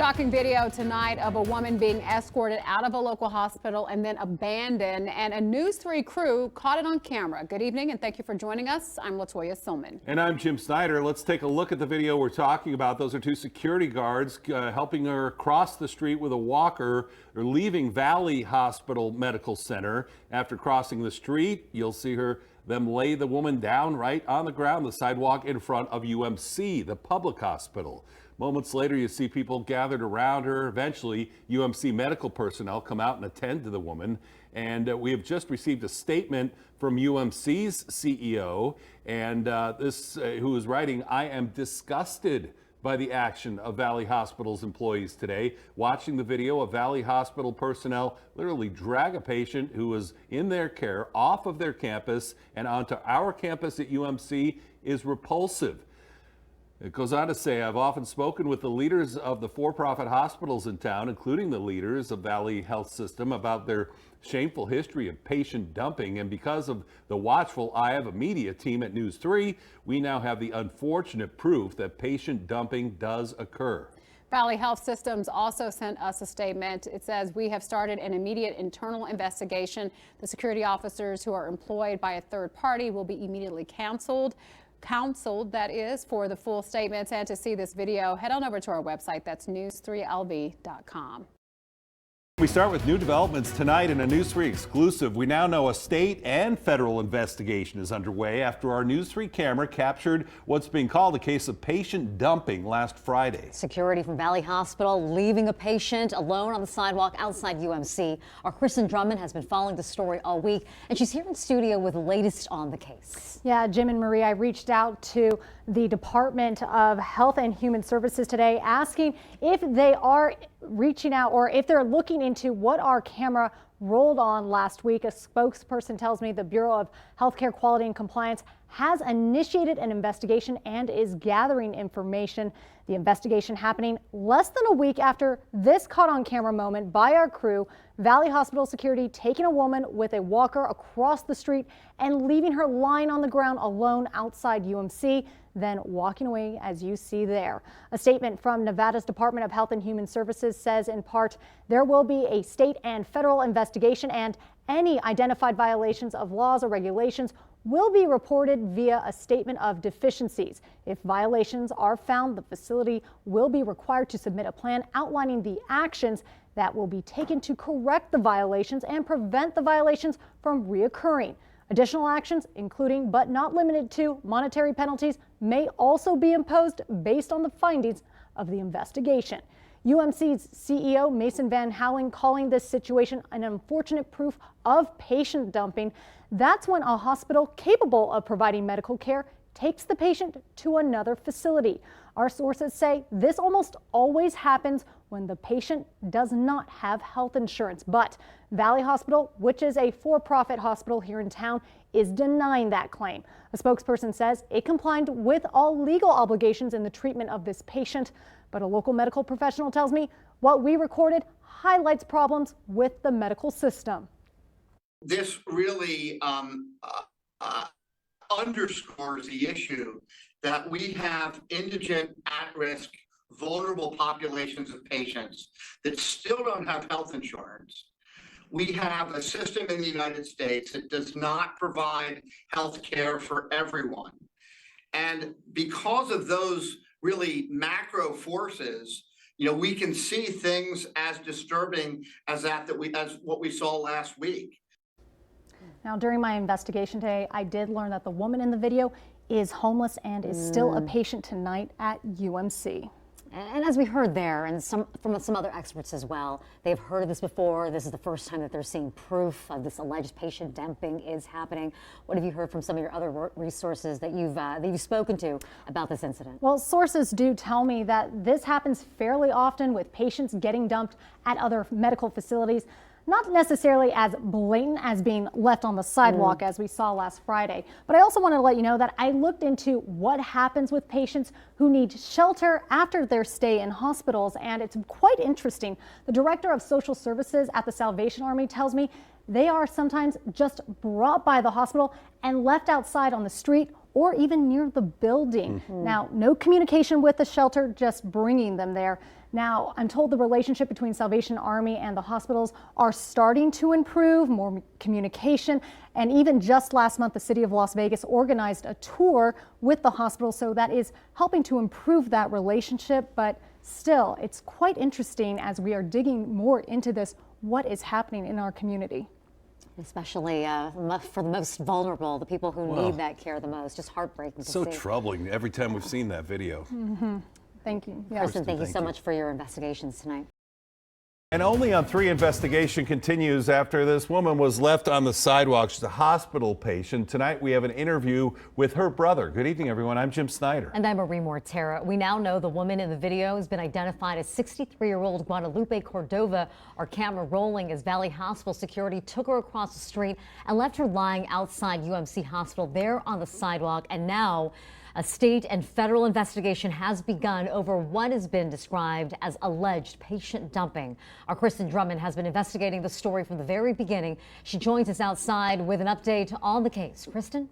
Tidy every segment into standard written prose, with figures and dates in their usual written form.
Shocking video tonight of a woman being escorted out of a local hospital and then abandoned, and a News 3 crew caught it on camera. Good evening and thank you for joining us. I'm Latoya Silman. And I'm Jim Snyder. Let's take a look at the video we're talking about. Those are two security guards helping her cross the street with a walker. They're leaving Valley Hospital Medical Center. After crossing the street, you'll see them lay the woman down right on the ground, the sidewalk in front of UMC, the public hospital. Moments later, you see people gathered around her. Eventually, UMC medical personnel come out and attend to the woman. And we have just received a statement from UMC's CEO, and who is writing, "I am disgusted by the action of Valley Hospital's employees today. Watching the video of Valley Hospital personnel literally drag a patient who was in their care off of their campus and onto our campus at UMC is repulsive." It goes on to say, "I've often spoken with the leaders of the for-profit hospitals in town, including the leaders of Valley Health System, about their shameful history of patient dumping. And because of the watchful eye of a media team at News 3, we now have the unfortunate proof that patient dumping does occur." Valley Health Systems also sent us a statement. It says, "We have started an immediate internal investigation. The security officers who are employed by a third party will be immediately counseled, that is." For the full statements and to see this video, head on over to our website. That's news3lv.com. We start with new developments tonight in a News 3 exclusive. We now know a state and federal investigation is underway after our News 3 camera captured what's being called a case of patient dumping last Friday. Security from Valley Hospital leaving a patient alone on the sidewalk outside UMC. Our Kristen Drummond has been following the story all week, and she's here in studio with the latest on the case. Yeah, Jim and Marie, I reached out to the Department of Health and Human Services today asking if they are reaching out or if they're looking into what our camera rolled on last week. A spokesperson tells me the Bureau of Healthcare Quality and Compliance has initiated an investigation and is gathering information. The investigation happening less than a week after this caught on camera moment by our crew. Valley Hospital security taking a woman with a walker across the street and leaving her lying on the ground alone outside UMC, then walking away as you see there. A statement from Nevada's Department of Health and Human Services says in part, there will be a state and federal investigation and any identified violations of laws or regulations will be reported via a statement of deficiencies. If violations are found, the facility will be required to submit a plan outlining the actions that will be taken to correct the violations and prevent the violations from reoccurring. Additional actions, including but not limited to monetary penalties, may also be imposed based on the findings of the investigation. UMC's CEO Mason Van Houwen calling this situation an unfortunate proof of patient dumping. That's when a hospital capable of providing medical care takes the patient to another facility. Our sources say this almost always happens when the patient does not have health insurance. But Valley Hospital, which is a for-profit hospital here in town, is denying that claim. A spokesperson says it complied with all legal obligations in the treatment of this patient. But a local medical professional tells me what we recorded highlights problems with the medical system. This really underscores the issue that we have indigent, at-risk, vulnerable populations of patients that still don't have health insurance. We have a system in the United States that does not provide health care for everyone. And because of those really macro forces, we can see things as disturbing as what we saw last week. Now, during my investigation today, I did learn that the woman in the video is homeless and is still a patient tonight at UMC. And as we heard there, and from some other experts as well, they've heard of this before. This is the first time that they're seeing proof of this alleged patient dumping is happening. What have you heard from some of your other resources that you've spoken to about this incident? Well, sources do tell me that this happens fairly often with patients getting dumped at other medical facilities. Not necessarily as blatant as being left on the sidewalk as we saw last Friday. But I also wanted to let you know that I looked into what happens with patients who need shelter after their stay in hospitals, and it's quite interesting. The director of social services at the Salvation Army tells me they are sometimes just brought by the hospital and left outside on the street or even near the building. Now, no communication with the shelter, just bringing them there. Now, I'm told the relationship between Salvation Army and the hospitals are starting to improve, more communication, and even just last month, the city of Las Vegas organized a tour with the hospital, so that is helping to improve that relationship. But still, it's quite interesting as we are digging more into this, what is happening in our community. Especially for the most vulnerable, the people who need that care the most. Just heartbreaking to So see. troubling every time we've seen that video. Thank you. Yes. Kristen, thank you so much for your investigations tonight. And Only on 3 investigation continues after this woman was left on the sidewalk. She's a hospital patient. Tonight we have an interview with her brother. Good evening, everyone. I'm Jim Snyder. And I'm Marie Mortera. We now know the woman in the video has been identified as 63-year-old Guadalupe Cordova. Our camera rolling as Valley Hospital security took her across the street and left her lying outside UMC Hospital there on the sidewalk. And now a state and federal investigation has begun over what has been described as alleged patient dumping. Our Kristen Drummond has been investigating the story from the very beginning. She joins us outside with an update on the case. Kristen?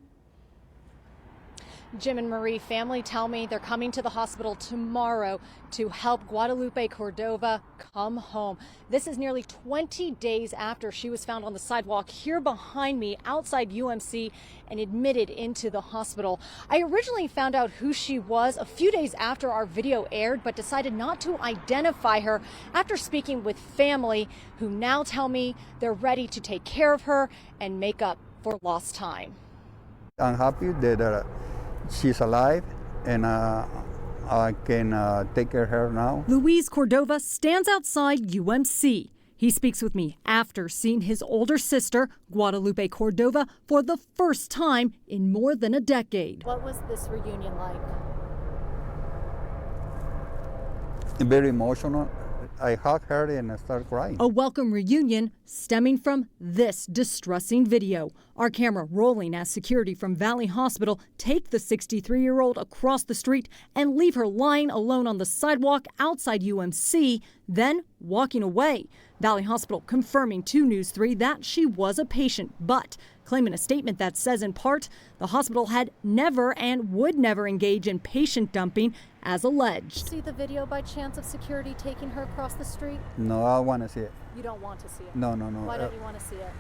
Jim and Marie, family tell me they're coming to the hospital tomorrow to help Guadalupe Cordova come home. This is nearly 20 days after she was found on the sidewalk here behind me outside UMC and admitted into the hospital. I originally found out who she was a few days after our video aired, but decided not to identify her after speaking with family who now tell me they're ready to take care of her and make up for lost time. I'm happy that she's alive and I can take care of her now. Luis Cordova stands outside UMC. He speaks with me after seeing his older sister, Guadalupe Cordova, for the first time in more than a decade. What was this reunion like? Very emotional. I hugged her and I started crying. A welcome reunion stemming from this distressing video. Our camera rolling as security from Valley Hospital take the 63-year-old across the street and leave her lying alone on the sidewalk outside UMC, then walking away. Valley Hospital confirming to News 3 that she was a patient, but claiming a statement that says in part the hospital had never and would never engage in patient dumping as alleged. See the video by chance of security taking her across the street? No, I want to see it. You don't want to see it? No. Why don't you want to see it?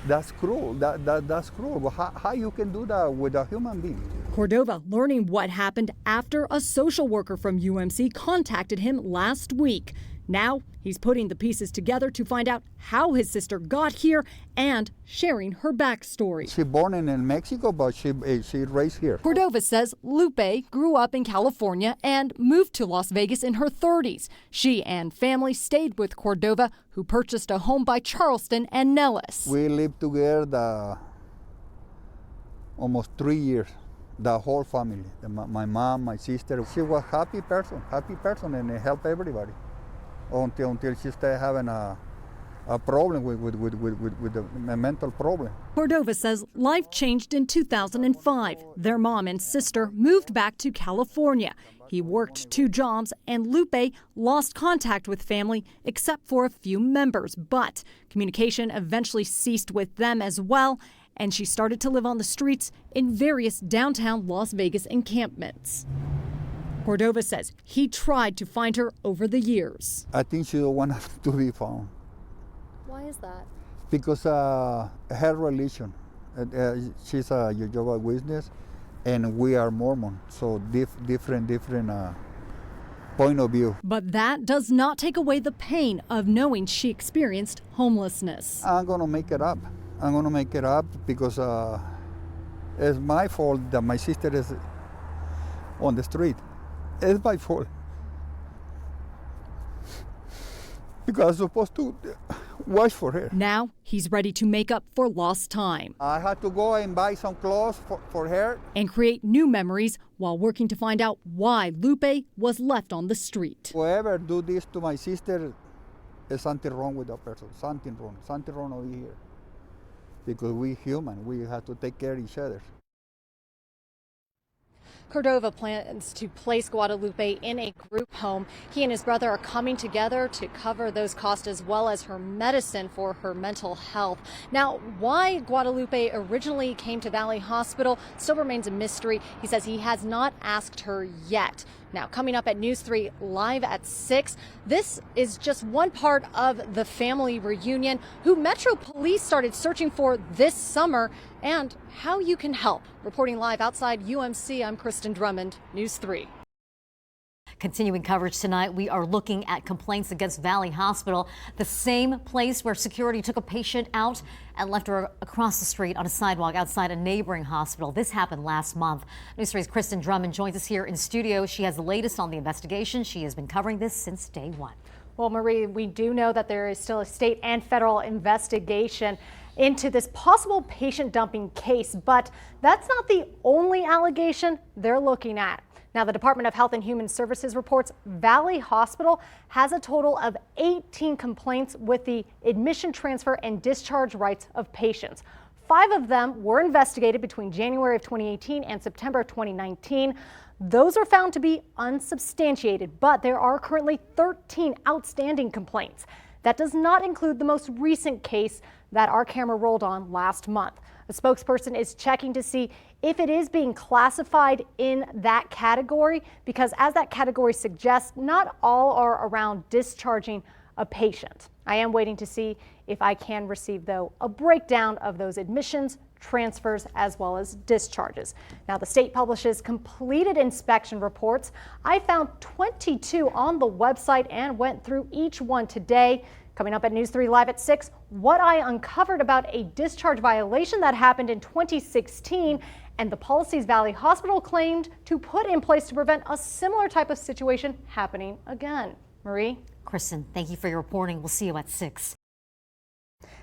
That's cruel. That's cruel. Well, how you can do that with a human being? Cordova learning what happened after a social worker from UMC contacted him last week. Now he's putting the pieces together to find out how his sister got here and sharing her backstory. She born in Mexico, but she raised here. Cordova says Lupe grew up in California and moved to Las Vegas in her 30s. She and family stayed with Cordova, who purchased a home by Charleston and Nellis. We lived together almost 3 years. The whole family, my mom, my sister. She was happy person, and helped everybody. Until she started having a problem with a mental problem. Cordova says life changed in 2005. Their mom and sister moved back to California. He worked 2 jobs and Lupe lost contact with family except for a few members. But communication eventually ceased with them as well, and she started to live on the streets in various downtown Las Vegas encampments. Cordova says he tried to find her over the years. I think she don't want to be found. Why is that? Because her religion, she's a Jehovah's Witness, and we are Mormon, so different point of view. But that does not take away the pain of knowing she experienced homelessness. I'm gonna make it up. Because it's my fault that my sister is on the street. It's my fault. Because I'm supposed to watch for her. Now he's ready to make up for lost time. I had to go and buy some clothes for her. And create new memories while working to find out why Lupe was left on the street. Whoever do this to my sister, there's something wrong with that person. Something wrong over here. Because we human, we have to take care of each other. Cordova plans to place Guadalupe in a group home. He and his brother are coming together to cover those costs as well as her medicine for her mental health. Now, why Guadalupe originally came to Valley Hospital still remains a mystery. He says he has not asked her yet. Now, coming up at News 3 live at 6, this is just one part of the family reunion who Metro Police started searching for this summer and how you can help. Reporting live outside UMC, I'm Kristen Drummond, News 3. Continuing coverage tonight, we are looking at complaints against Valley Hospital, the same place where security took a patient out and left her across the street on a sidewalk outside a neighboring hospital. This happened last month. News 3's Kristen Drummond joins us here in studio. She has the latest on the investigation. She has been covering this since day one. Well, Marie, we do know that there is still a state and federal investigation into this possible patient dumping case, but that's not the only allegation they're looking at. Now, the Department of Health and Human Services reports Valley Hospital has a total of 18 complaints with the admission, transfer, and discharge rights of patients. 5 of them were investigated between January of 2018 and September of 2019. Those are found to be unsubstantiated, but there are currently 13 outstanding complaints. That does not include the most recent case that our camera rolled on last month. A spokesperson is checking to see if it is being classified in that category, because as that category suggests, not all are around discharging a patient. I am waiting to see if I can receive, though, a breakdown of those admissions, transfers, as well as discharges. Now, the state publishes completed inspection reports. I found 22 on the website and went through each one today. Coming up at News 3 Live at 6, what I uncovered about a discharge violation that happened in 2016 and the policies Valley Hospital claimed to put in place to prevent a similar type of situation happening again. Marie? Kristen, thank you for your reporting. We'll see you at 6.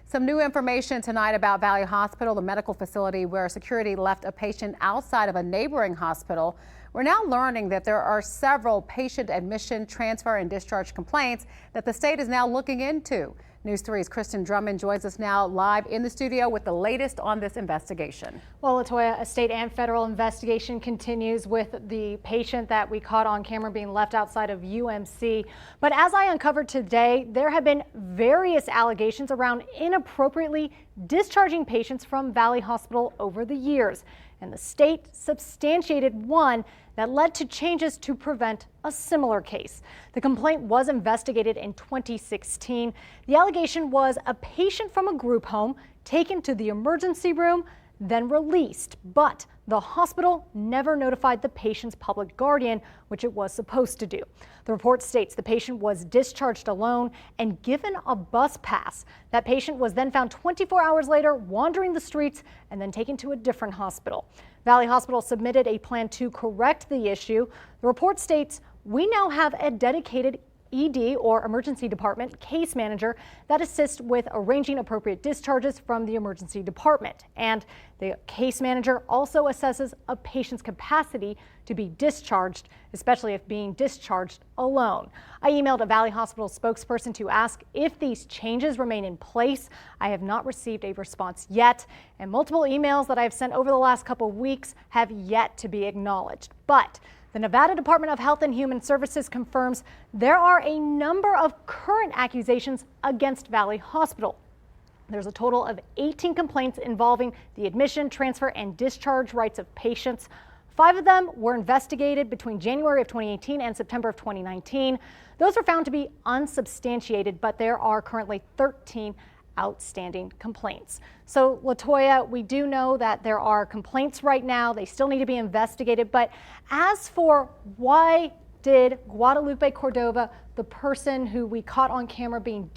Some new information tonight about Valley Hospital, the medical facility where security left a patient outside of a neighboring hospital. We're now learning that there are several patient admission, transfer, and discharge complaints that the state is now looking into. News 3's Kristen Drummond joins us now live in the studio with the latest on this investigation. Well, Latoya, a state and federal investigation continues with the patient that we caught on camera being left outside of UMC. But as I uncovered today, there have been various allegations around inappropriately discharging patients from Valley Hospital over the years. And the state substantiated one that led to changes to prevent a similar case. The complaint was investigated in 2016. The allegation was a patient from a group home taken to the emergency room, then released, but the hospital never notified the patient's public guardian, which it was supposed to do. The report states the patient was discharged alone and given a bus pass. That patient was then found 24 hours later wandering the streets and then taken to a different hospital. Valley Hospital submitted a plan to correct the issue. The report states we now have a dedicated ED or emergency department case manager that assists with arranging appropriate discharges from the emergency department. And the case manager also assesses a patient's capacity to be discharged, especially if being discharged alone. I emailed a Valley Hospital spokesperson to ask if these changes remain in place. I have not received a response yet, and multiple emails that I have sent over the last couple of weeks have yet to be acknowledged. But the Nevada Department of Health and Human Services confirms there are a number of current accusations against Valley Hospital. There's a total of 18 complaints involving the admission, transfer, and discharge rights of patients. 5 of them were investigated between January of 2018 and September of 2019. Those are found to be unsubstantiated, but there are currently 13 outstanding complaints. So, Latoya, we do know that there are complaints right now. They still need to be investigated. But as for why did Guadalupe Cordova, the person who we caught on camera being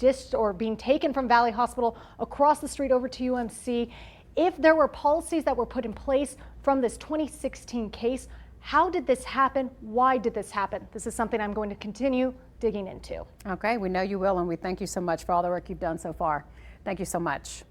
being taken from Valley Hospital across the street over to UMC, if there were policies that were put in place from this 2016 case, how did this happen? Why did this happen? This is something I'm going to continue digging into. Okay, we know you will, and we thank you so much for all the work you've done so far. Thank you so much.